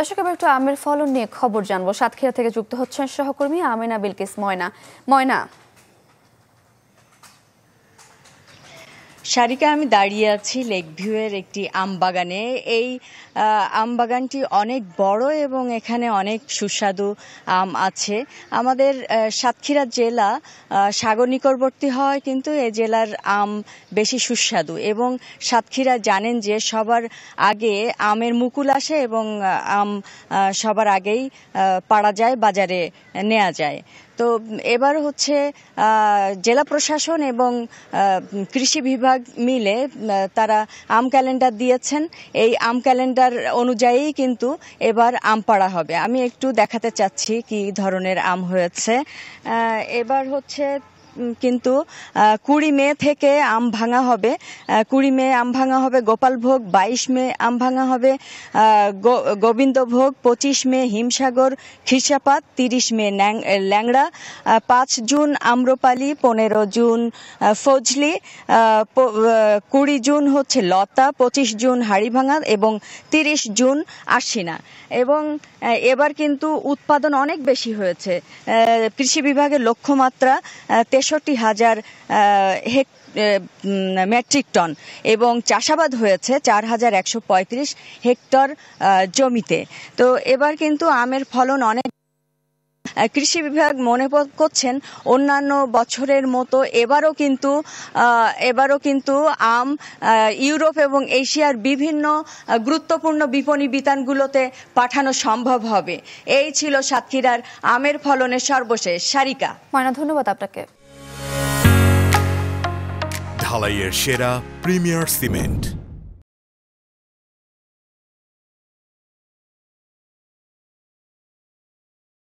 দর্শক, এবার একটু আমের ফলন নিয়ে খবর জানবো। সাতক্ষীরা থেকে যুক্ত হচ্ছেন সহকর্মী আমেনা বিলকিস ময়না। সারিকা, আমি দাঁড়িয়ে আছি লেক ভিউয়ের একটি আম বাগানে। এই আম বাগানটি অনেক বড় এবং এখানে অনেক সুস্বাদু আম আছে। আমাদের সাতক্ষীরা জেলা সাগর নিকটবর্তী হয়, কিন্তু এই জেলার আম বেশি সুস্বাদু এবং সাতক্ষীরা জানেন যে সবার আগে আমের মুকুল আসে এবং আম সবার আগেই পাড়া যায়, বাজারে নেওয়া যায়। তো এবার হচ্ছে জেলা প্রশাসন এবং কৃষি বিভাগ মিলে তারা আম ক্যালেন্ডার দিয়েছেন। এই আম ক্যালেন্ডার অনুযায়ী কিন্তু এবার আম পাড়া হবে। আমি একটু দেখাতে চাচ্ছি কি ধরনের আম হয়েছে। এবার হচ্ছে কিন্তু 20 মে থেকে আম ভাঙা হবে। 20 মে আম ভাঙা হবে গোপালভোগ, 22 মে আম ভাঙা হবে গোবিন্দভোগ, 25 মে হিমসাগর খিরসাপাত, 30 মে ল্যাংড়া, 5 জুন আম্রপালি, 15 জুন ফজলি, 20 জুন হচ্ছে লতা, 25 জুন হাড়িভাঙা এবং 30 জুন আশ্বিনা। এবং এবার কিন্তু উৎপাদন অনেক বেশি হয়েছে। কৃষি বিভাগের লক্ষ্যমাত্রা 63,000 মেট্রিক টন এবং চাষাবাদ হয়েছে 4,135 হেক্টর জমিতে। তো এবার কিন্তু আমের ফলন অনেক। কৃষি বিভাগ মনে করছেন অন্যান্য বছরের মতো এবারও কিন্তু আম ইউরোপ এবং এশিয়ার বিভিন্ন গুরুত্বপূর্ণ বিপণী বিতানগুলোতে পাঠানো সম্ভব হবে। এই ছিল সাতক্ষীরার আমের ফলনের সর্বশেষ। সারিকা। ময়না, ধন্যবাদ আপনাকে। ঢালাইয়ের সেরা প্রিমিয়ার সিমেন্ট।